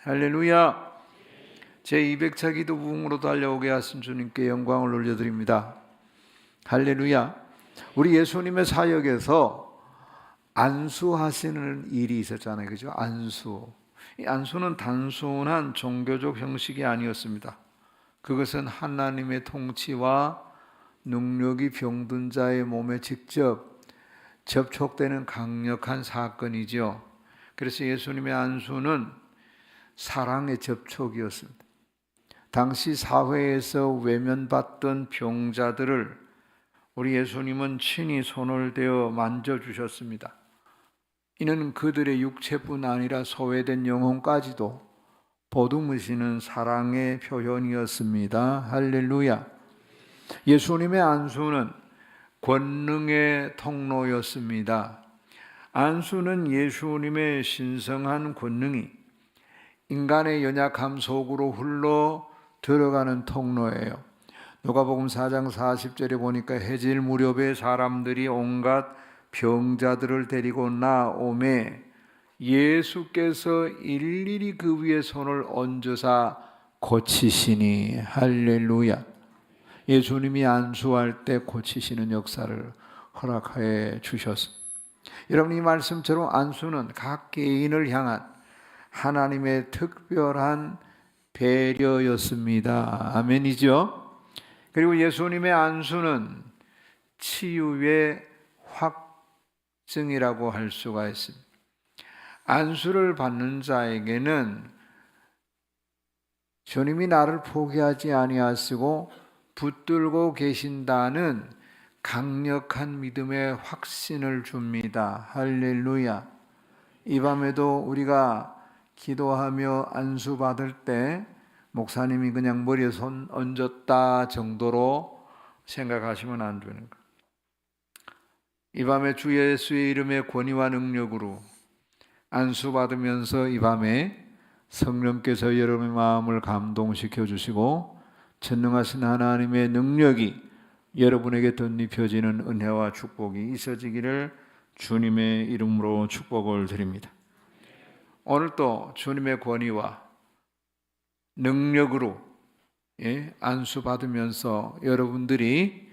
할렐루야. 제200차 기도 부흥으로 달려오게 하신 주님께 영광을 올려드립니다. 할렐루야. 우리 예수님의 사역에서 안수하시는 일이 있었잖아요. 그죠? 안수. 이 안수는 단순한 종교적 형식이 아니었습니다. 그것은 하나님의 통치와 능력이 병든 자의 몸에 직접 접촉되는 강력한 사건이죠. 그래서 예수님의 안수는 사랑의 접촉이었습니다. 당시 사회에서 외면받던 병자들을 우리 예수님은 친히 손을 대어 만져주셨습니다. 이는 그들의 육체뿐 아니라 소외된 영혼까지도 보듬으시는 사랑의 표현이었습니다. 할렐루야. 예수님의 안수는 권능의 통로였습니다. 안수는 예수님의 신성한 권능이 인간의 연약함 속으로 흘러 들어가는 통로예요. 누가복음 4장 40절에 보니까 해질 무렵에 사람들이 온갖 병자들을 데리고 나오매 예수께서 일일이 그 위에 손을 얹으사 고치시니. 할렐루야. 예수님이 안수할 때 고치시는 역사를 허락해 주셨습니다. 여러분, 이 말씀처럼 안수는 각 개인을 향한 하나님의 특별한 배려였습니다. 아멘이죠? 그리고 예수님의 안수는 치유의 확증이라고 할 수가 있습니다. 안수를 받는 자에게는 주님이 나를 포기하지 아니하시고 붙들고 계신다는 강력한 믿음의 확신을 줍니다. 할렐루야. 이 밤에도 우리가 기도하며 안수 받을 때 목사님이 그냥 머리에 손 얹었다 정도로 생각하시면 안 되는 거예요. 이 밤에 주 예수의 이름의 권위와 능력으로 안수 받으면서 이 밤에 성령께서 여러분의 마음을 감동시켜 주시고 전능하신 하나님의 능력이 여러분에게 덧입혀지는 은혜와 축복이 있어지기를 주님의 이름으로 축복을 드립니다. 오늘도 주님의 권위와 능력으로 안수 받으면서 여러분들이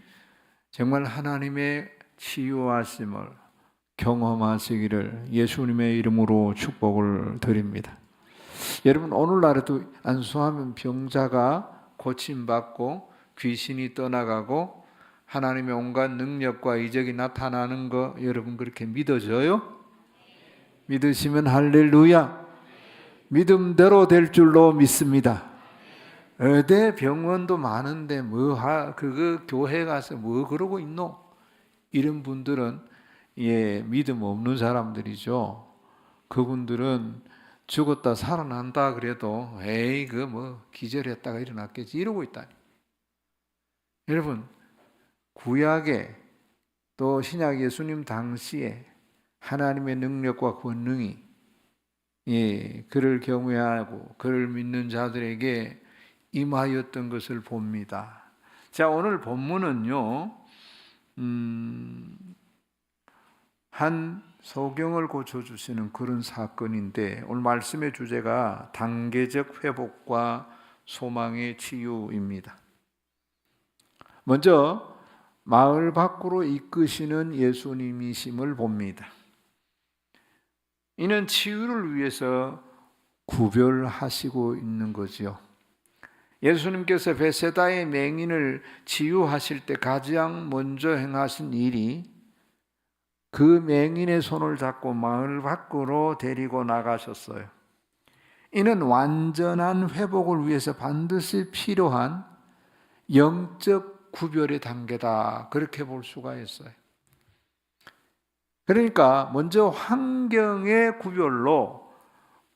정말 하나님의 치유하심을 경험하시기를 예수님의 이름으로 축복을 드립니다. 여러분, 오늘날에도 안수하면 병자가 고침받고 귀신이 떠나가고 하나님의 온갖 능력과 이적이 나타나는 거 여러분 그렇게 믿어져요? 믿으시면 할렐루야. 믿음대로 될 줄로 믿습니다. 어디 병원도 많은데 그거 교회 가서 뭐 그러고 있노? 이런 분들은 믿음 없는 사람들이죠. 그분들은 죽었다 살아난다 그래도 기절했다가 일어났겠지 이러고 있다니. 여러분, 구약에 또 신약 예수님 당시에 하나님의 능력과 권능이 그를 경외하고 그를 믿는 자들에게 임하였던 것을 봅니다. 자, 오늘 본문은요, 한 소경을 고쳐주시는 그런 사건인데 오늘 말씀의 주제가 단계적 회복과 소망의 치유입니다. 먼저 마을 밖으로 이끄시는 예수님이심을 봅니다. 이는 치유를 위해서 구별하시고 있는 거지요. 예수님께서 베세다의 맹인을 치유하실 때 가장 먼저 행하신 일이 그 맹인의 손을 잡고 마을 밖으로 데리고 나가셨어요. 이는 완전한 회복을 위해서 반드시 필요한 영적 구별의 단계다, 그렇게 볼 수가 있어요. 그러니까 먼저 환경의 구별로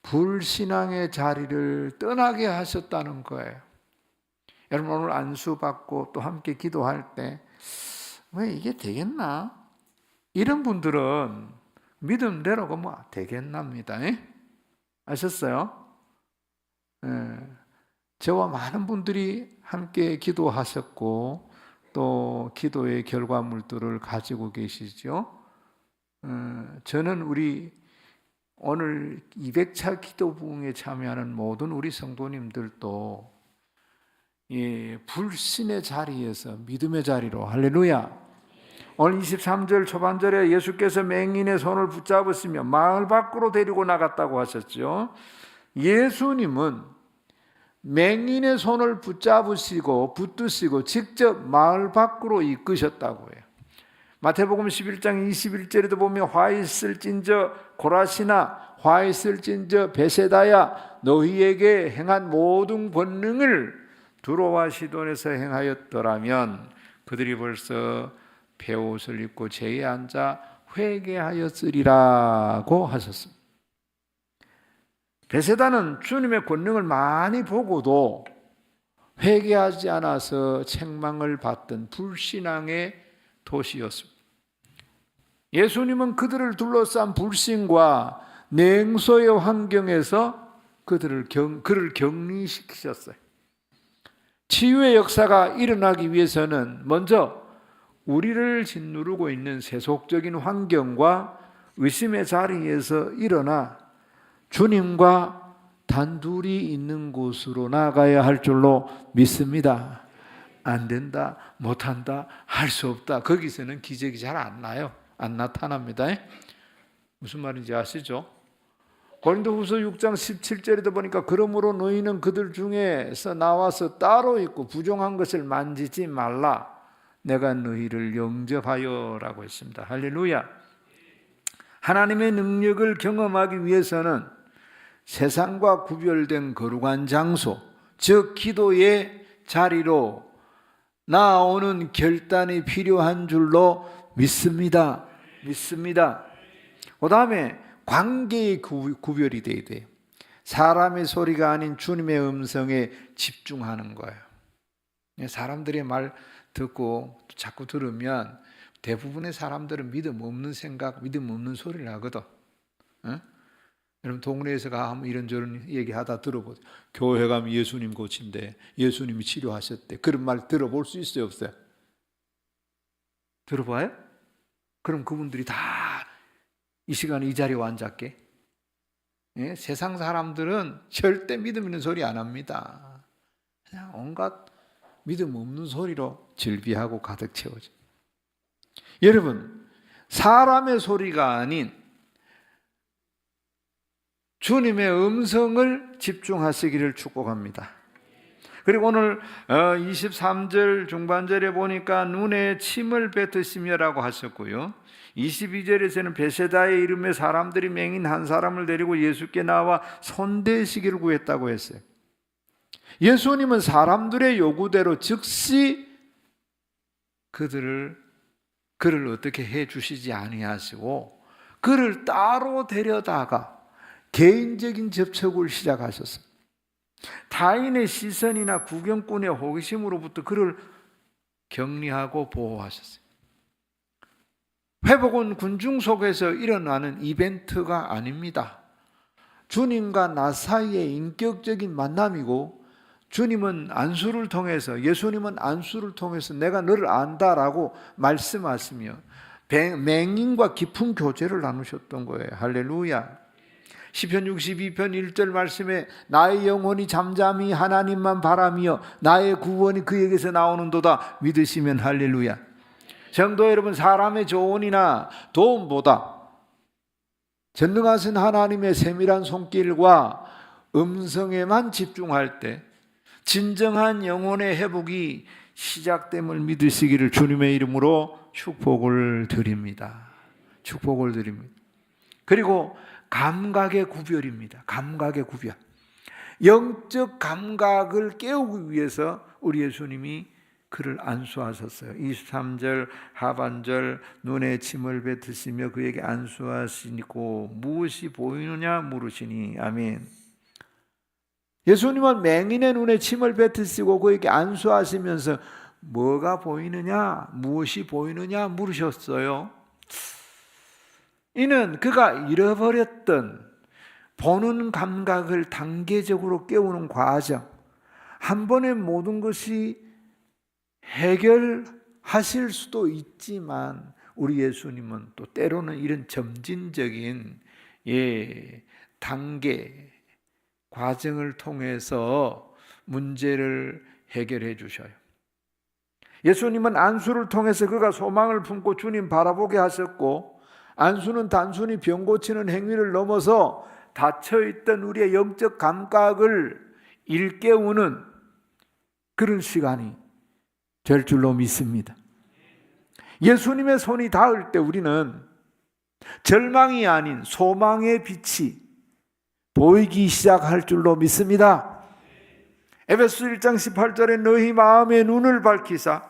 불신앙의 자리를 떠나게 하셨다는 거예요. 여러분, 오늘 안수받고 또 함께 기도할 때 왜 이게 되겠나? 이런 분들은 믿음대로가 되겠납니다. 아셨어요? 저와 많은 분들이 함께 기도하셨고 또 기도의 결과물들을 가지고 계시죠. 저는 우리 오늘 200차 기도 부흥에 참여하는 모든 우리 성도님들도 불신의 자리에서 믿음의 자리로, 할렐루야. 오늘 23절 초반절에 예수께서 맹인의 손을 붙잡으시며 마을 밖으로 데리고 나갔다고 하셨죠. 예수님은 맹인의 손을 붙드시고 직접 마을 밖으로 이끄셨다고 해요. 마태복음 11장 21절에도 보면 화 있을진저 고라시나 화 있을진저 베세다야 너희에게 행한 모든 권능을 두로와 시돈에서 행하였더라면 그들이 벌써 베옷을 입고 제에 앉아 회개하였으리라고 하셨습니다. 베세다는 주님의 권능을 많이 보고도 회개하지 않아서 책망을 받던 불신앙의 도시였습니다. 예수님은 그들을 둘러싼 불신과 냉소의 환경에서 그를 격리시키셨어요. 치유의 역사가 일어나기 위해서는 먼저 우리를 짓누르고 있는 세속적인 환경과 의심의 자리에서 일어나 주님과 단둘이 있는 곳으로 나가야 할 줄로 믿습니다. 안 된다, 못한다, 할 수 없다. 거기서는 기적이 잘 안 나요. 안 나타납니다. 무슨 말인지 아시죠? 고린도후서 6장 17절에도 보니까 그러므로 너희는 그들 중에서 나와서 따로 있고 부정한 것을 만지지 말라. 내가 너희를 영접하여라고 했습니다. 할렐루야. 하나님의 능력을 경험하기 위해서는 세상과 구별된 거룩한 장소, 즉 기도의 자리로 나아오는 결단이 필요한 줄로 믿습니다. 그 다음에 관계의 구별이 돼야 돼요. 사람의 소리가 아닌 주님의 음성에 집중하는 거예요. 사람들의 말 듣고 자꾸 들으면 대부분의 사람들은 믿음 없는 생각, 믿음 없는 소리를 하거든. 여러분 동네에서 가면 이런저런 얘기하다 들어보세요. 교회 가면 예수님 고친대, 예수님이 치료하셨대. 그런 말 들어볼 수 있어요, 없어요? 들어봐요? 그럼 그분들이 다 이 시간에 이 자리에 앉았게? 예? 세상 사람들은 절대 믿음 있는 소리 안 합니다. 그냥 온갖 믿음 없는 소리로 즐비하고 가득 채워져. 여러분, 사람의 소리가 아닌 주님의 음성을 집중하시기를 축복합니다. 그리고 오늘 23절 중반절에 보니까 눈에 침을 뱉으시며라고 하셨고요. 22절에서는 베세다의 이름의 사람들이 맹인 한 사람을 데리고 예수께 나와 손대시기를 구했다고 했어요. 예수님은 사람들의 요구대로 즉시 그를 어떻게 해 주시지 아니하시고 그를 따로 데려다가 개인적인 접촉을 시작하셨어요. 타인의 시선이나 구경꾼의 호기심으로부터 그를 격리하고 보호하셨어요. 회복은 군중 속에서 일어나는 이벤트가 아닙니다. 주님과 나 사이의 인격적인 만남이고 주님은 안수를 통해서, 예수님은 안수를 통해서 내가 너를 안다라고 말씀하시며 맹인과 깊은 교제를 나누셨던 거예요. 할렐루야. 시편 62편 1절 말씀에 나의 영혼이 잠잠히 하나님만 바라며 나의 구원이 그에게서 나오는도다 믿으시면 할렐루야. 성도 여러분, 사람의 조언이나 도움보다 전능하신 하나님의 세밀한 손길과 음성에만 집중할 때 진정한 영혼의 회복이 시작됨을 믿으시기를 주님의 이름으로 축복을 드립니다. 축복을 드립니다. 그리고 감각의 구별입니다. 감각의 구별. 영적 감각을 깨우기 위해서 우리 예수님이 그를 안수하셨어요. 23절 하반절 눈에 침을 뱉으시며 그에게 안수하시고 무엇이 보이느냐 물으시니. 아멘. 예수님은 맹인의 눈에 침을 뱉으시고 그에게 안수하시면서 뭐가 보이느냐, 무엇이 보이느냐 물으셨어요. 이는 그가 잃어버렸던 보는 감각을 단계적으로 깨우는 과정, 한 번에 모든 것이 해결하실 수도 있지만 우리 예수님은 또 때로는 이런 점진적인 단계, 과정을 통해서 문제를 해결해 주셔요. 예수님은 안수를 통해서 그가 소망을 품고 주님 바라보게 하셨고, 안수는 단순히 병 고치는 행위를 넘어서 닫혀있던 우리의 영적 감각을 일깨우는 그런 시간이 될 줄로 믿습니다. 예수님의 손이 닿을 때 우리는 절망이 아닌 소망의 빛이 보이기 시작할 줄로 믿습니다. 에베소 1장 18절에 너희 마음의 눈을 밝히사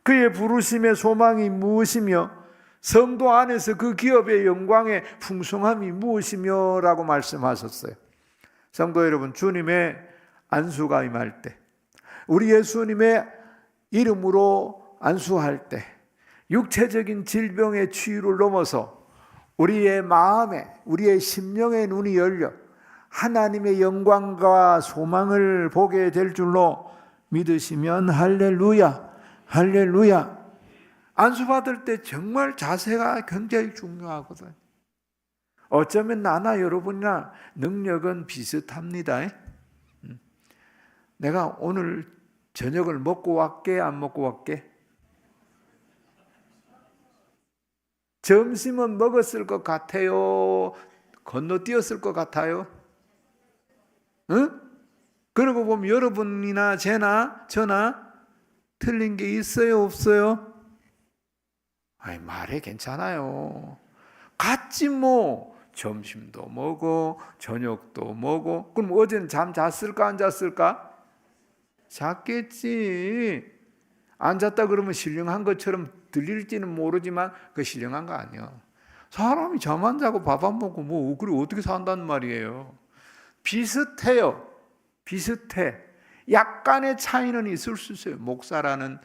그의 부르심의 소망이 무엇이며 성도 안에서 그 기업의 영광의 풍성함이 무엇이며 라고 말씀하셨어요. 성도 여러분, 주님의 안수가 임할 때, 우리 예수님의 이름으로 안수할 때 육체적인 질병의 치유를 넘어서 우리의 마음에, 우리의 심령의 눈이 열려 하나님의 영광과 소망을 보게 될 줄로 믿으시면 할렐루야, 할렐루야. 안수받을 때 정말 자세가 굉장히 중요하거든. 어쩌면 나나 여러분이나 능력은 비슷합니다. 내가 오늘 저녁을 먹고 왔게, 안 먹고 왔게? 점심은 먹었을 것 같아요? 건너뛰었을 것 같아요? 응? 그러고 보면 여러분이나 저나 틀린 게 있어요, 없어요? 말해 괜찮아요. 같지 뭐. 점심도 먹어, 저녁도 먹어. 그럼 어제는 잠 잤을까, 안 잤을까? 잤겠지. 안 잤다 그러면 신령한 것처럼 들릴지는 모르지만 그 신령한 거 아니야. 사람이 잠 안 자고 밥 안 먹고 뭐 그래 어떻게 산단 말이에요. 비슷해요. 비슷해. 약간의 차이는 있을 수 있어요. 목사라는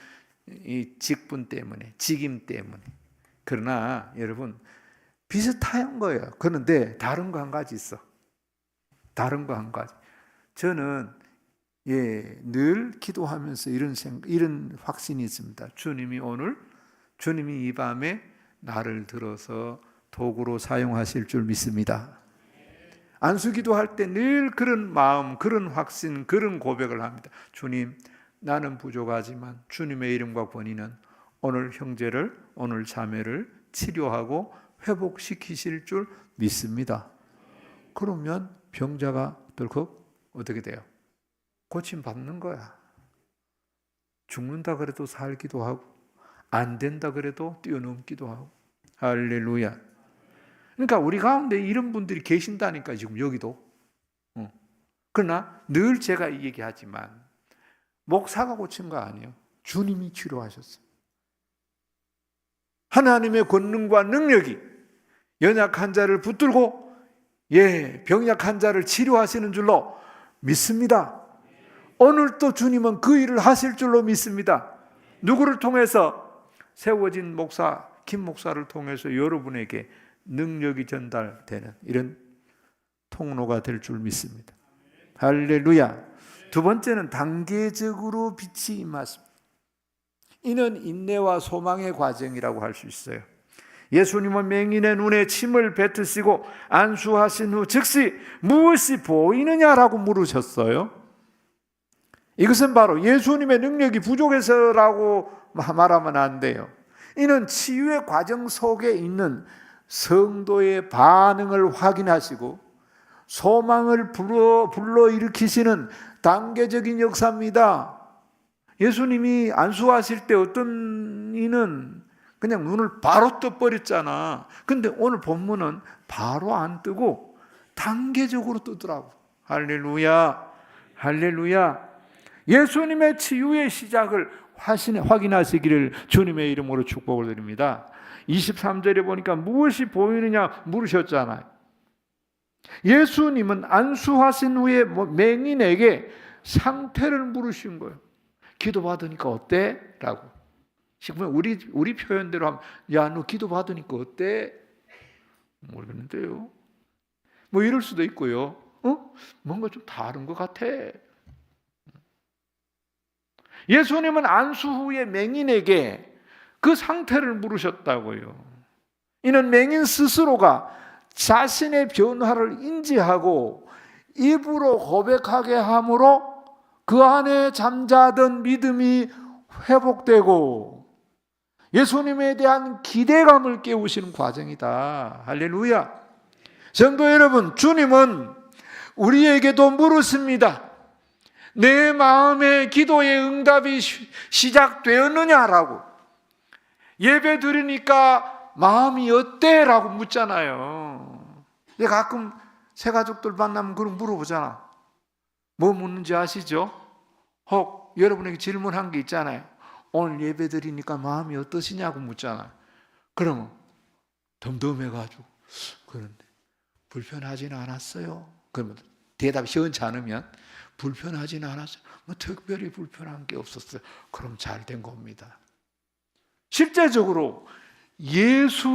이 직분 때문에, 직임 때문에. 그러나 여러분 비슷한 거예요. 그런데 다른 거 한 가지 있어. 다른 거 한 가지. 저는 늘 기도하면서 이런 확신이 있습니다. 주님이 이 밤에 나를 들어서 도구로 사용하실 줄 믿습니다. 안수기도 할 때 늘 그런 마음, 그런 확신, 그런 고백을 합니다. 주님, 나는 부족하지만 주님의 이름과 권위는 오늘 형제를, 오늘 자매를 치료하고 회복시키실 줄 믿습니다. 그러면 병자가 덜컥 어떻게 돼요? 고침받는 거야. 죽는다 그래도 살기도 하고 안 된다 그래도 뛰어넘기도 하고. 할렐루야. 그러니까 우리 가운데 이런 분들이 계신다니까 지금 여기도. 그러나 늘 제가 이 얘기하지만 목사가 고친 거 아니에요. 주님이 치료하셨어요. 하나님의 권능과 능력이 연약한 자를 붙들고 병약한 자를 치료하시는 줄로 믿습니다. 오늘 또 주님은 그 일을 하실 줄로 믿습니다. 누구를 통해서? 세워진 목사, 김 목사를 통해서 여러분에게 능력이 전달되는 이런 통로가 될 줄 믿습니다. 할렐루야. 두 번째는 단계적으로 빛이 임하십니다. 이는 인내와 소망의 과정이라고 할 수 있어요. 예수님은 맹인의 눈에 침을 뱉으시고 안수하신 후 즉시 무엇이 보이느냐라고 물으셨어요. 이것은 바로 예수님의 능력이 부족해서라고 말하면 안 돼요. 이는 치유의 과정 속에 있는 성도의 반응을 확인하시고 소망을 불러일으키시는 단계적인 역사입니다. 예수님이 안수하실 때 어떤 이는 그냥 눈을 바로 떠버렸잖아. 근데 오늘 본문은 바로 안 뜨고 단계적으로 뜨더라고. 할렐루야, 할렐루야. 예수님의 치유의 시작을 확인하시기를 주님의 이름으로 축복을 드립니다. 23절에 보니까 무엇이 보이느냐 물으셨잖아요. 예수님은 안수하신 후에 맹인에게 상태를 물으신 거예요. 기도받으니까 어때? 라고. 지금 우리 표현대로 하면 야, 너 기도받으니까 어때? 모르겠는데요. 뭐 이럴 수도 있고요. 뭔가 좀 다른 것 같아. 예수님은 안수 후에 맹인에게 그 상태를 물으셨다고요. 이는 맹인 스스로가 자신의 변화를 인지하고 입으로 고백하게 함으로 그 안에 잠자던 믿음이 회복되고 예수님에 대한 기대감을 깨우시는 과정이다. 할렐루야. 성도 여러분, 주님은 우리에게도 물으십니다. 내 마음의 기도의 응답이 시작되었느냐라고. 예배 드리니까 마음이 어때? 라고 묻잖아요. 가끔 새 가족들 만나면 그런 물어보잖아. 뭐 묻는지 아시죠? 혹 여러분에게 질문한 게 있잖아요. 오늘 예배 드리니까 마음이 어떠시냐고 묻잖아요. 그러면 덤덤해가지고 그런데 불편하지는 않았어요. 그러면 대답이 시원치 않으면 불편하지는 않았어요. 뭐 특별히 불편한 게 없었어요. 그럼 잘 된 겁니다. 실제적으로 예수를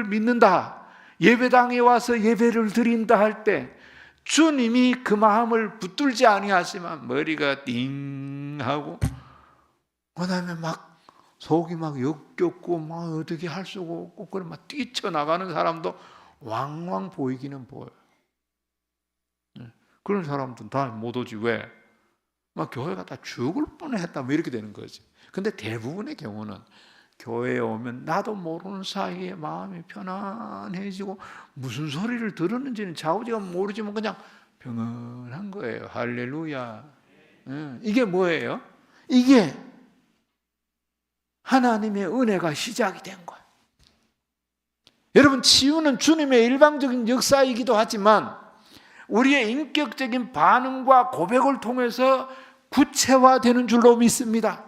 믿는다, 예배당에 와서 예배를 드린다 할 때 주님이 그 마음을 붙들지 아니하시면 머리가 띵 하고 그다음에 막 속이 막 역겹고 막 어떻게 할 수가 없고 그런 막 뛰쳐나가는 사람도 왕왕 보이기는 보여요. 그런 사람들은 다 못 오지. 왜? 막 교회가 다 죽을 뻔했다 뭐 이렇게 되는 거지. 근데 대부분의 경우는 교회에 오면 나도 모르는 사이에 마음이 편안해지고 무슨 소리를 들었는지는 좌우지간 모르지만 그냥 평안한 거예요. 할렐루야. 이게 뭐예요? 이게 하나님의 은혜가 시작이 된 거예요. 여러분, 치유는 주님의 일방적인 역사이기도 하지만 우리의 인격적인 반응과 고백을 통해서 구체화되는 줄로 믿습니다.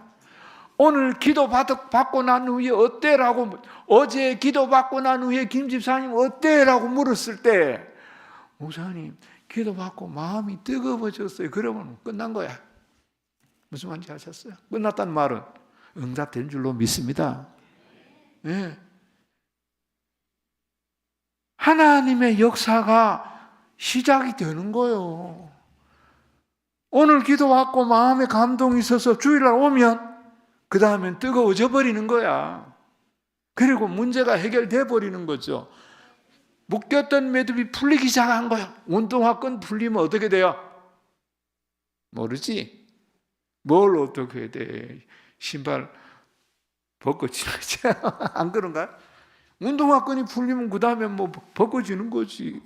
오늘 기도 받고 난 후에 어때라고, 어제 기도 받고 난 후에 김 집사님 어때라고 물었을 때 목사님 기도 받고 마음이 뜨거워졌어요. 그러면 끝난 거야. 무슨 말인지 아셨어요? 끝났다는 말은 응답된 줄로 믿습니다. 네. 하나님의 역사가 시작이 되는 거예요. 오늘 기도받고 마음에 감동이 있어서 주일날 오면 그 다음엔 뜨거워져 버리는 거야. 그리고 문제가 해결돼 버리는 거죠. 묶였던 매듭이 풀리기 시작한 거야. 운동화끈 풀리면 어떻게 돼요? 모르지? 뭘 어떻게 돼? 신발 벗겨지는 거지. 안 그런가요? 운동화끈이 풀리면 그 다음에 뭐 벗겨지는 거지.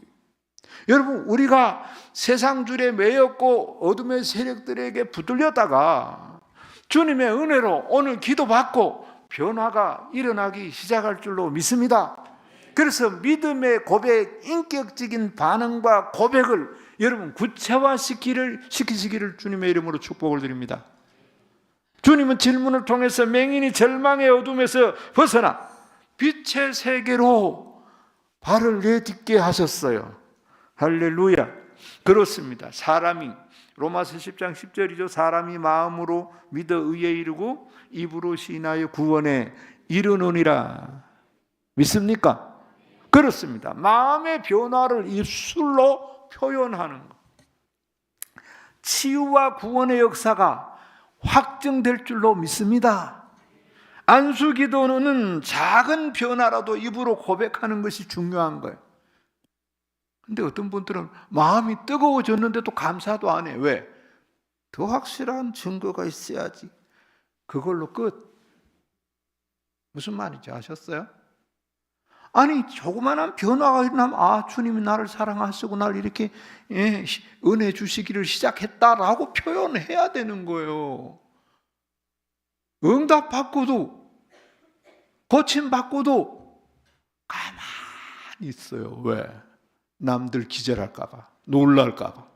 여러분, 우리가 세상 줄에 매였고 어둠의 세력들에게 붙들렸다가 주님의 은혜로 오늘 기도받고 변화가 일어나기 시작할 줄로 믿습니다. 그래서 믿음의 고백, 인격적인 반응과 고백을 여러분 구체화시키시기를 주님의 이름으로 축복을 드립니다. 주님은 질문을 통해서 맹인이 절망의 어둠에서 벗어나 빛의 세계로 발을 내딛게 하셨어요. 할렐루야. 그렇습니다. 사람이 로마서 10장 10절이죠. 사람이 마음으로 믿어 의에 이르고 입으로 시인하여 구원에 이르느니라. 믿습니까? 그렇습니다. 마음의 변화를 입술로 표현하는 것. 치유와 구원의 역사가 확증될 줄로 믿습니다. 안수기도는 작은 변화라도 입으로 고백하는 것이 중요한 거예요. 근데 어떤 분들은 마음이 뜨거워졌는데도 감사도 안 해. 왜? 더 확실한 증거가 있어야지. 그걸로 끝. 무슨 말인지 아셨어요? 아니, 조그마한 변화가 일어나면 아, 주님이 나를 사랑하시고 나를 이렇게 은혜 주시기를 시작했다라고 표현해야 되는 거예요. 응답받고도 고침받고도 가만히 있어요. 왜? 남들 기절할까 봐, 놀랄까 봐.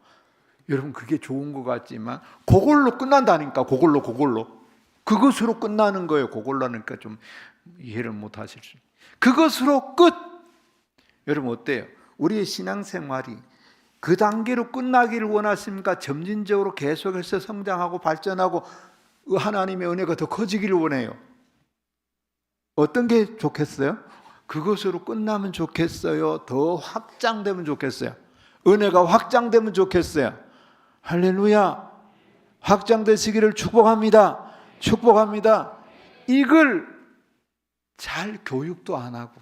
여러분, 그게 좋은 것 같지만 그걸로 끝난다니까. 그걸로 그것으로 끝나는 거예요. 그걸로 하니까 좀 이해를 못 하실 수. 그것으로 끝. 여러분 어때요? 우리의 신앙생활이 그 단계로 끝나기를 원하십니까? 점진적으로 계속해서 성장하고 발전하고 하나님의 은혜가 더 커지기를 원해요. 어떤 게 좋겠어요? 그것으로 끝나면 좋겠어요? 더 확장되면 좋겠어요? 은혜가 확장되면 좋겠어요? 할렐루야. 확장되시기를 축복합니다. 축복합니다. 이걸 잘 교육도 안 하고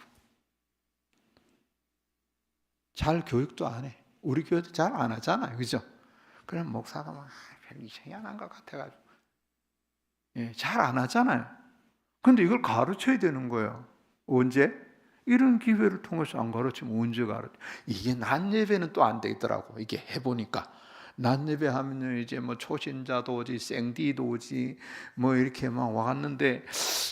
잘 교육도 안 해. 우리 교회도 잘 안 하잖아요. 그죠? 그럼 목사가 막 별이 희한한 것 같아가지고 잘 안 하잖아요. 근데 이걸 가르쳐야 되는 거예요. 언제? 이런 기회를 통해서 안 가르치면 언제 가르쳐? 이게 낮 예배는 또 안 되더라고. 이게 해보니까 낮 예배 하면 이제 뭐 초신자도 오지, 생디도 오지, 뭐 이렇게 막 왔는데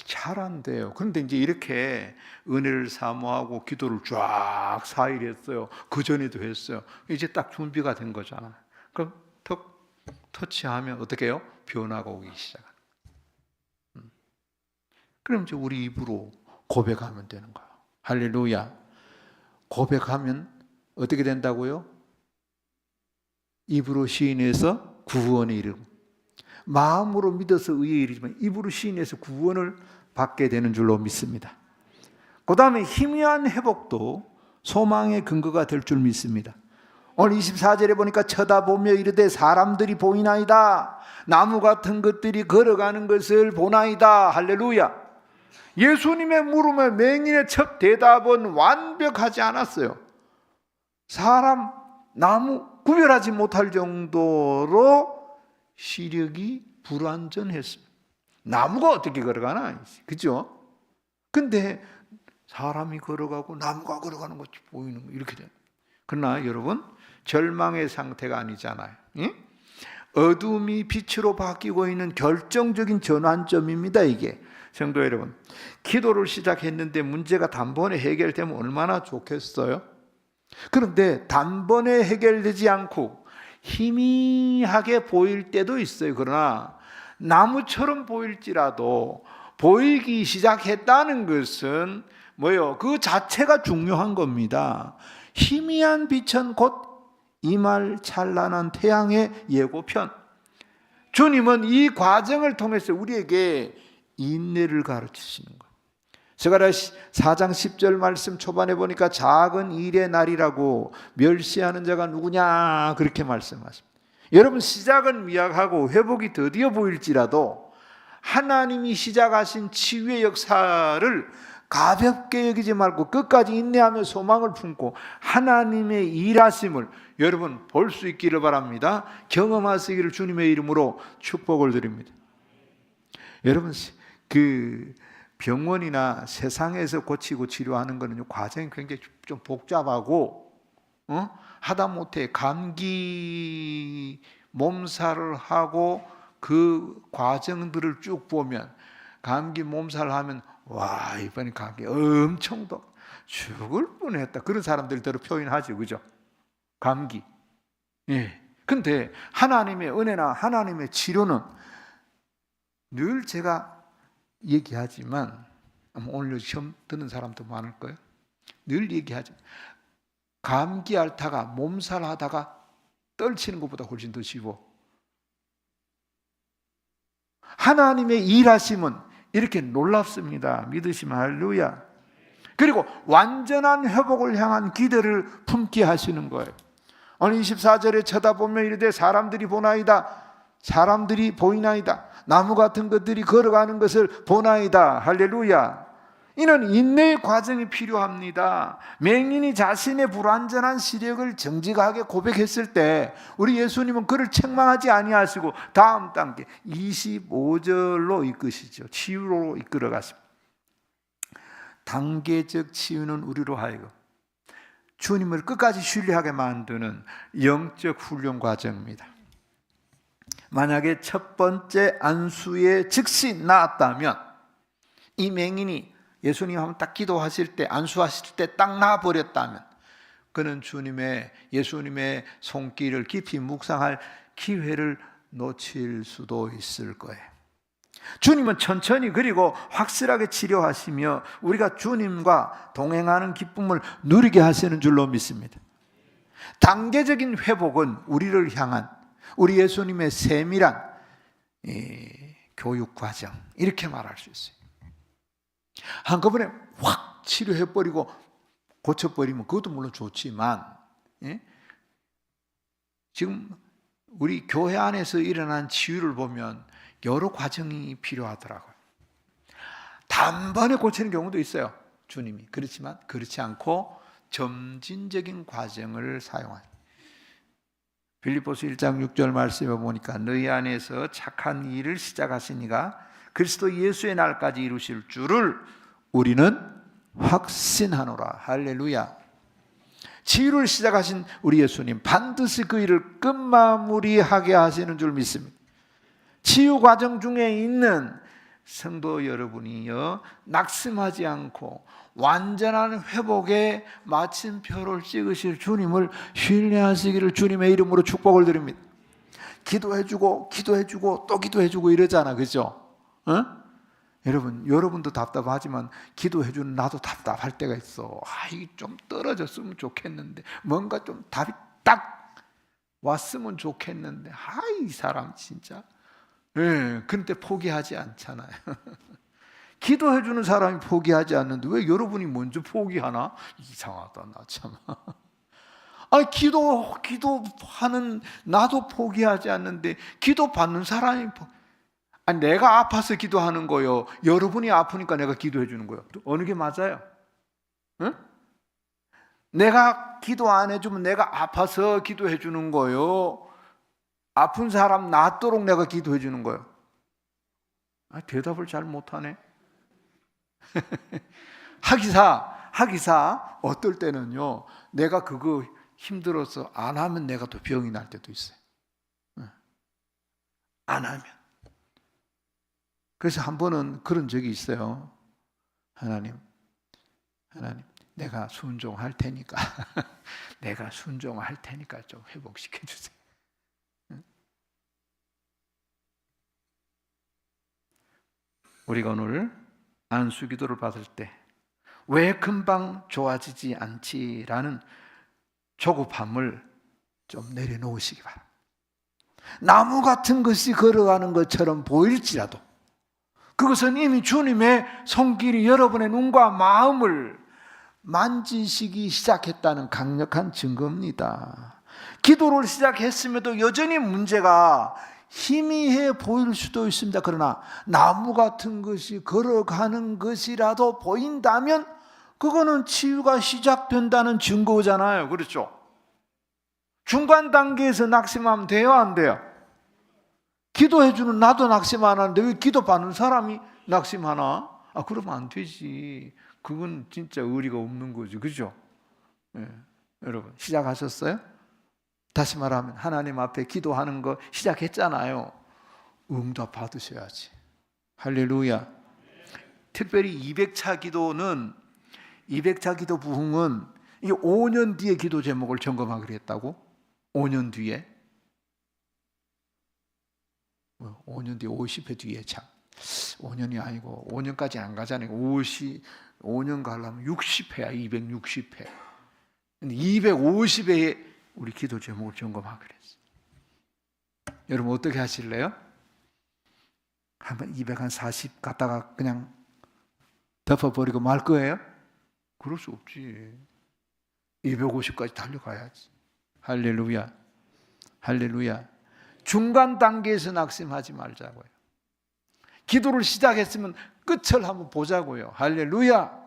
잘 안 돼요. 그런데 이제 이렇게 은혜를 사모하고 기도를 쫙 4일 했어요. 그 전에도 했어요. 이제 딱 준비가 된 거잖아. 그럼 턱 터치하면 어떻게 해요? 변화가 오기 시작. 그럼 이제 우리 입으로 고백하면 되는 거예요. 할렐루야. 고백하면 어떻게 된다고요? 입으로 시인해서 구원에 이르고, 마음으로 믿어서 의에 이르지만 입으로 시인해서 구원을 받게 되는 줄로 믿습니다. 그 다음에 희미한 회복도 소망의 근거가 될 줄 믿습니다. 오늘 24절에 보니까 쳐다보며 이르되 사람들이 보이나이다. 나무 같은 것들이 걸어가는 것을 보나이다. 할렐루야. 예수님의 물음에 맹인의 첫 대답은 완벽하지 않았어요. 사람, 나무 구별하지 못할 정도로 시력이 불완전했습니다. 나무가 어떻게 걸어가나? 그죠? 근데 사람이 걸어가고 나무가 걸어가는 것이 보이는 거 이렇게 돼요. 그러나 여러분, 절망의 상태가 아니잖아요. 예? 어둠이 빛으로 바뀌고 있는 결정적인 전환점입니다. 이게 성도 여러분, 기도를 시작했는데 문제가 단번에 해결되면 얼마나 좋겠어요? 그런데 단번에 해결되지 않고 희미하게 보일 때도 있어요. 그러나 나무처럼 보일지라도 보이기 시작했다는 것은 뭐예요? 그 자체가 중요한 겁니다. 희미한 빛은 곧 이말 찬란한 태양의 예고편. 주님은 이 과정을 통해서 우리에게 인내를 가르치시는 거예요. 스가랴 4장 10절 말씀 초반에 보니까 작은 일의 날이라고 멸시하는 자가 누구냐 그렇게 말씀하십니다. 여러분, 시작은 미약하고 회복이 더디어 보일지라도 하나님이 시작하신 치유의 역사를 가볍게 여기지 말고 끝까지 인내하며 소망을 품고 하나님의 일하심을 여러분 볼 수 있기를 바랍니다. 경험하시기를 주님의 이름으로 축복을 드립니다. 여러분, 그 병원이나 세상에서 고치고 치료하는 거는 과정이 굉장히 좀 복잡하고 하다못해 감기 몸살을 하고 그 과정들을 쭉 보면 감기 몸살을 하면 와, 이번에 감기 엄청 죽을 뻔했다 그런 사람들대로 표현하죠. 그죠? 감기. 예. 근데 하나님의 은혜나 하나님의 치료는 늘 제가 얘기하지만 오늘 시험 듣는 사람도 많을 거예요. 늘 얘기하죠. 감기 앓다가 몸살 하다가 떨치는 것보다 훨씬 더 쉬워. 하나님의 일하심은 이렇게 놀랍습니다. 믿으시면 할렐루야. 그리고 완전한 회복을 향한 기대를 품게 하시는 거예요. 오늘 24절에 쳐다보면 이르되 사람들이 보나이다. 사람들이 보이나이다. 나무 같은 것들이 걸어가는 것을 보나이다. 할렐루야. 이는 인내의 과정이 필요합니다. 맹인이 자신의 불완전한 시력을 정직하게 고백했을 때 우리 예수님은 그를 책망하지 아니하시고 다음 단계 25절로 이끄시죠. 치유로 이끌어 가십니다. 단계적 치유는 우리로 하여금 주님을 끝까지 신뢰하게 만드는 영적 훈련 과정입니다. 만약에 첫 번째 안수에 즉시 나았다면 이 맹인이 예수님 한번 딱 기도하실 때 안수하실 때 딱 나아버렸다면 그는 예수님의 손길을 깊이 묵상할 기회를 놓칠 수도 있을 거예요. 주님은 천천히 그리고 확실하게 치료하시며 우리가 주님과 동행하는 기쁨을 누리게 하시는 줄로 믿습니다. 단계적인 회복은 우리를 향한 우리 예수님의 세밀한 교육 과정 이렇게 말할 수 있어요. 한꺼번에 확 치료해버리고 고쳐버리면 그것도 물론 좋지만 지금 우리 교회 안에서 일어난 치유를 보면 여러 과정이 필요하더라고요. 단번에 고치는 경우도 있어요. 주님이. 그렇지만 그렇지 않고 점진적인 과정을 사용하죠. 빌립보서 1장 6절 말씀에 보니까 너희 안에서 착한 일을 시작하신 이가 그리스도 예수의 날까지 이루실 줄을 우리는 확신하노라. 할렐루야. 치유를 시작하신 우리 예수님 반드시 그 일을 끝마무리하게 하시는 줄 믿습니다. 치유 과정 중에 있는 성도 여러분이요, 낙심하지 않고 완전한 회복의 마침표를 찍으실 주님을 신뢰하시기를 주님의 이름으로 축복을 드립니다. 기도해주고 또 기도해주고 이러잖아, 그죠? 여러분도 답답하지만 기도해주는 나도 답답할 때가 있어. 이게 좀 떨어졌으면 좋겠는데, 뭔가 좀 답이 딱 왔으면 좋겠는데, 이 사람 진짜. 그런데 포기하지 않잖아요. 기도해주는 사람이 포기하지 않는데 왜 여러분이 먼저 포기하나? 이상하다, 나 참. 기도하는 나도 포기하지 않는데 기도 받는 사람이 내가 아파서 기도하는 거요, 여러분이 아프니까 내가 기도해 주는 거요. 어느 게 맞아요? 응? 내가 기도 안 해주면 내가 아파서 기도해 주는 거요, 아픈 사람 낫도록 내가 기도해 주는 거요? 대답을 잘 못하네. 하기사 어떨 때는요, 내가 그거 힘들어서 안 하면 내가 또 병이 날 때도 있어요. 안 하면. 그래서 한 번은 그런 적이 있어요. 하나님, 내가 순종할 테니까 내가 순종할 테니까 좀 회복시켜 주세요. 우리가 오늘 안수 기도를 받을 때 왜 금방 좋아지지 않지라는 조급함을 좀 내려놓으시기 바랍니다. 나무 같은 것이 걸어가는 것처럼 보일지라도 그것은 이미 주님의 손길이 여러분의 눈과 마음을 만지시기 시작했다는 강력한 증거입니다. 기도를 시작했음에도 여전히 문제가 희미해 보일 수도 있습니다. 그러나 나무 같은 것이 걸어가는 것이라도 보인다면 그거는 치유가 시작된다는 증거잖아요. 그렇죠? 중간 단계에서 낙심하면 돼요, 안 돼요? 기도해주는 나도 낙심 안 하는데 왜 기도받는 사람이 낙심하나? 그러면 안 되지. 그건 진짜 의리가 없는 거지, 그죠? 여러분 시작하셨어요? 다시 말하면 하나님 앞에 기도하는 거 시작했잖아요. 응답 받으셔야지. 할렐루야. 특별히 200차 기도는 200차 기도 부흥은 이게 5년 뒤에 기도 제목을 점검하기로 했다고? 5년 뒤에? 5년 뒤에 50회 뒤에 참 5년이 아니고 5년까지 안 가잖아요. 5년 가려면 60회야. 260회. 근데 250회에 우리 기도 제목을 점검하기로 했어요. 여러분 어떻게 하실래요? 한번 240 갔다가 그냥 덮어버리고 말 거예요? 그럴 수 없지. 250까지 달려가야지. 할렐루야. 할렐루야. 중간 단계에서 낙심하지 말자고요. 기도를 시작했으면 끝을 한번 보자고요. 할렐루야.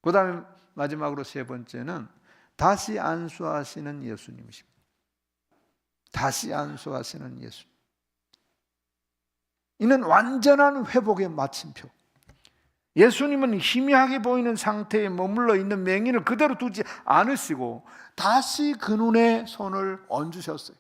그 다음에 마지막으로 세 번째는 다시 안수하시는 예수님이십니다. 다시 안수하시는 예수. 이는 완전한 회복의 마침표. 예수님은 희미하게 보이는 상태에 머물러 있는 맹인을 그대로 두지 않으시고 다시 그 눈에 손을 얹으셨어요.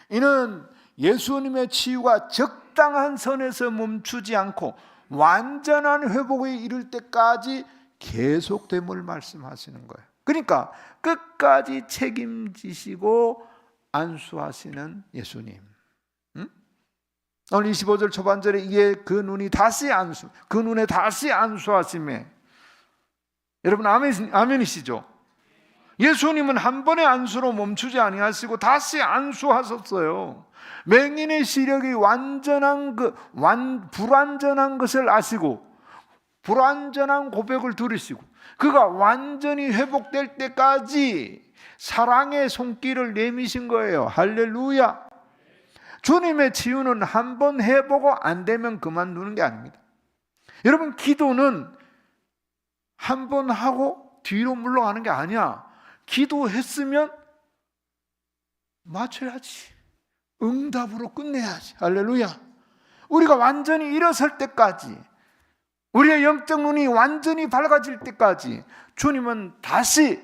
이는 예수님의 치유가 적당한 선에서 멈추지 않고 완전한 회복에 이를 때까지 계속됨을 말씀하시는 거예요. 그러니까 끝까지 책임지시고 안수하시는 예수님. 오늘 25절 초반절에 이에 그 눈에 다시 안수하심에, 여러분 아멘이시죠? 예수님은 한 번의 안수로 멈추지 아니하시고 다시 안수하셨어요. 맹인의 시력이 불완전한 것을 아시고 불완전한 고백을 들으시고 그가 완전히 회복될 때까지 사랑의 손길을 내미신 거예요. 할렐루야. 주님의 치유는 한 번 해보고 안 되면 그만두는 게 아닙니다. 여러분 기도는 한 번 하고 뒤로 물러가는 게 아니야. 기도했으면 맞춰야지. 응답으로 끝내야지. 할렐루야. 우리가 완전히 일어설 때까지, 우리의 영적 눈이 완전히 밝아질 때까지 주님은 다시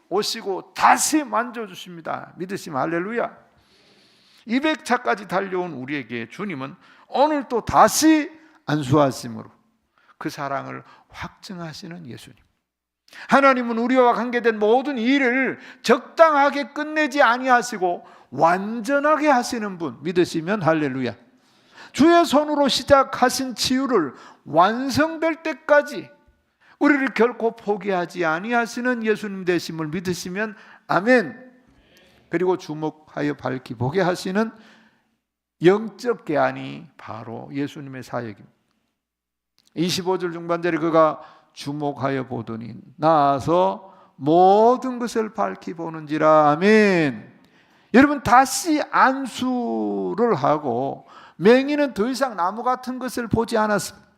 오시고 다시 만져주십니다. 믿으시면 할렐루야. 200차까지 달려온 우리에게 주님은 오늘 또 다시 안수하심으로 그 사랑을 확증하시는 예수님. 하나님은 우리와 관계된 모든 일을 적당하게 끝내지 아니하시고 완전하게 하시는 분, 믿으시면 할렐루야. 주의 손으로 시작하신 치유를 완성될 때까지 우리를 결코 포기하지 아니하시는 예수님 되심을 믿으시면 아멘. 그리고 주목하여 밝히 보게 하시는 영적 계안이 바로 예수님의 사역입니다. 25절 중반절에 그가 주목하여 보더니 나아서 모든 것을 밝히 보는지라. 아멘. 여러분, 다시 안수를 하고 맹인은 더 이상 나무 같은 것을 보지 않았습니다.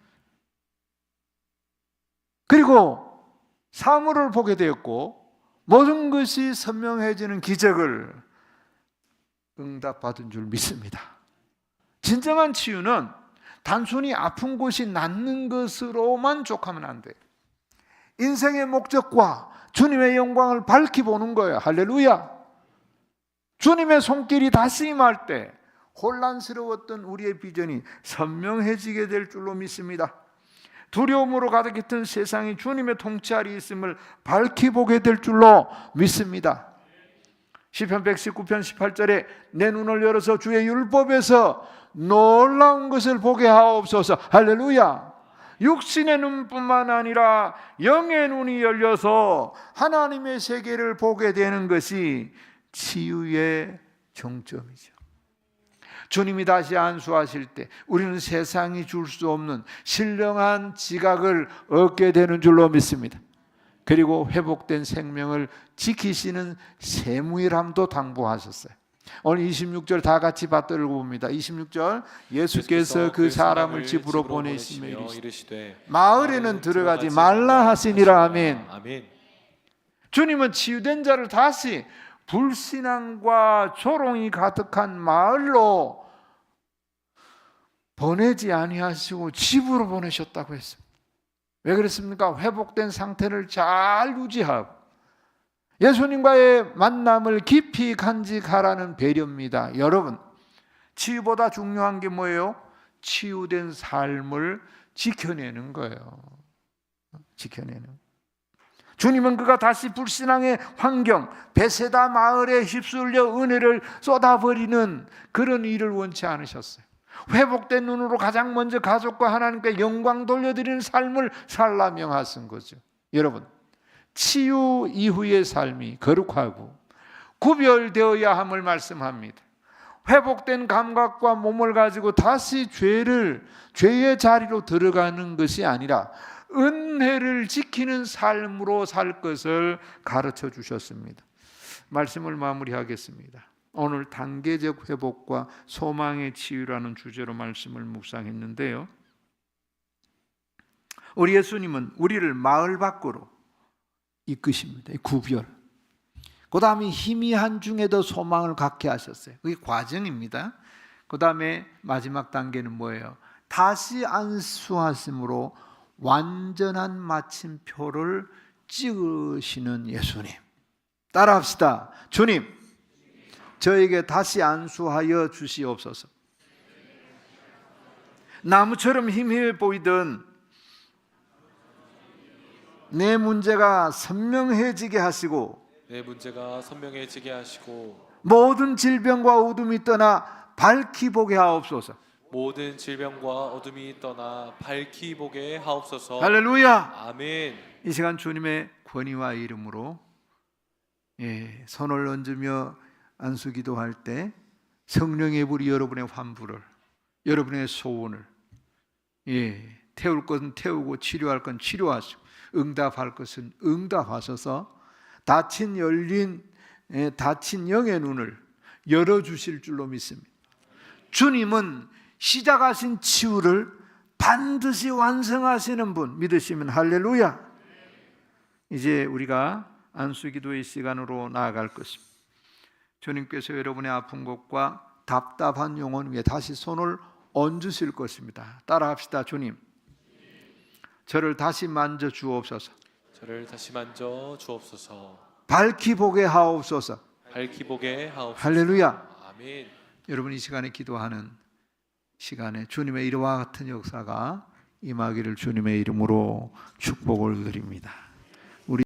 그리고 사물을 보게 되었고 모든 것이 선명해지는 기적을 응답받은 줄 믿습니다. 진정한 치유는 단순히 아픈 곳이 낫는 것으로만 족하면 안 돼요. 인생의 목적과 주님의 영광을 밝히 보는 거예요. 할렐루야. 주님의 손길이 다시 임할 때 혼란스러웠던 우리의 비전이 선명해지게 될 줄로 믿습니다. 두려움으로 가득했던 세상이 주님의 통치 아래 있음을 밝히 보게 될 줄로 믿습니다. 시편 119편 18절에 내 눈을 열어서 주의 율법에서 놀라운 것을 보게 하옵소서. 할렐루야. 육신의 눈뿐만 아니라 영의 눈이 열려서 하나님의 세계를 보게 되는 것이 치유의 정점이죠. 주님이 다시 안수하실 때 우리는 세상이 줄 수 없는 신령한 지각을 얻게 되는 줄로 믿습니다. 그리고 회복된 생명을 지키시는 세무일함도 당부하셨어요. 오늘 26절 다 같이 받들고 봅니다. 26절 예수께서 그 사람을 집으로 보내시며 이르시되 마을에는 들어가지 말라 하시니라. 아멘. 주님은 치유된 자를 다시 불신앙과 조롱이 가득한 마을로 보내지 아니하시고 집으로 보내셨다고 했습니다. 왜 그랬습니까? 회복된 상태를 잘 유지하고 예수님과의 만남을 깊이 간직하라는 배려입니다. 여러분, 치유보다 중요한 게 뭐예요? 치유된 삶을 지켜내는 거예요. 지켜내는. 주님은 그가 다시 불신앙의 환경, 베세다 마을에 휩쓸려 은혜를 쏟아버리는 그런 일을 원치 않으셨어요. 회복된 눈으로 가장 먼저 가족과 하나님께 영광 돌려드리는 삶을 살라며 하신 거죠. 여러분, 치유 이후의 삶이 거룩하고 구별되어야 함을 말씀합니다. 회복된 감각과 몸을 가지고 다시 죄의 자리로 들어가는 것이 아니라 은혜를 지키는 삶으로 살 것을 가르쳐 주셨습니다. 말씀을 마무리하겠습니다. 오늘 단계적 회복과 소망의 치유라는 주제로 말씀을 묵상했는데요. 우리 예수님은 우리를 마을 밖으로 이끄십니다. 구별. 그 다음에 희미한 중에도 소망을 갖게 하셨어요. 그게 과정입니다. 그 다음에 마지막 단계는 뭐예요? 다시 안수하심으로 완전한 마침표를 찍으시는 예수님. 따라합시다. 주님, 저에게 다시 안수하여 주시옵소서. 나무처럼 힘이 보이던 내 문제가 선명해지게 하시고 모든 질병과 어둠이 떠나 밝히 보게 하옵소서. 모든 질병과 어둠이 떠나 밝히 보게 하옵소서. 할렐루야. 아멘. 이 시간 주님의 권위와 이름으로 손을 얹으며 안수 기도할 때 성령의 불이 여러분의 환부를, 여러분의 소원을, 태울 것은 태우고 치료할 건 치료하시고 응답할 것은 응답하셔서 닫힌 영의 눈을 열어주실 줄로 믿습니다. 주님은 시작하신 치유를 반드시 완성하시는 분, 믿으시면 할렐루야. 이제 우리가 안수기도의 시간으로 나아갈 것입니다. 주님께서 여러분의 아픈 곳과 답답한 영혼 위에 다시 손을 얹으실 것입니다. 따라합시다. 주님, 저를 다시 만져 주옵소서. 저를 다시 만져 주옵소서. 밝히 보게 하옵소서. 밝히 보게 하옵소서. 할렐루야. 아멘. 여러분 이 시간에 기도하는 시간에 주님의 이와 같은 역사가 임하기를 주님의 이름으로 축복을 드립니다.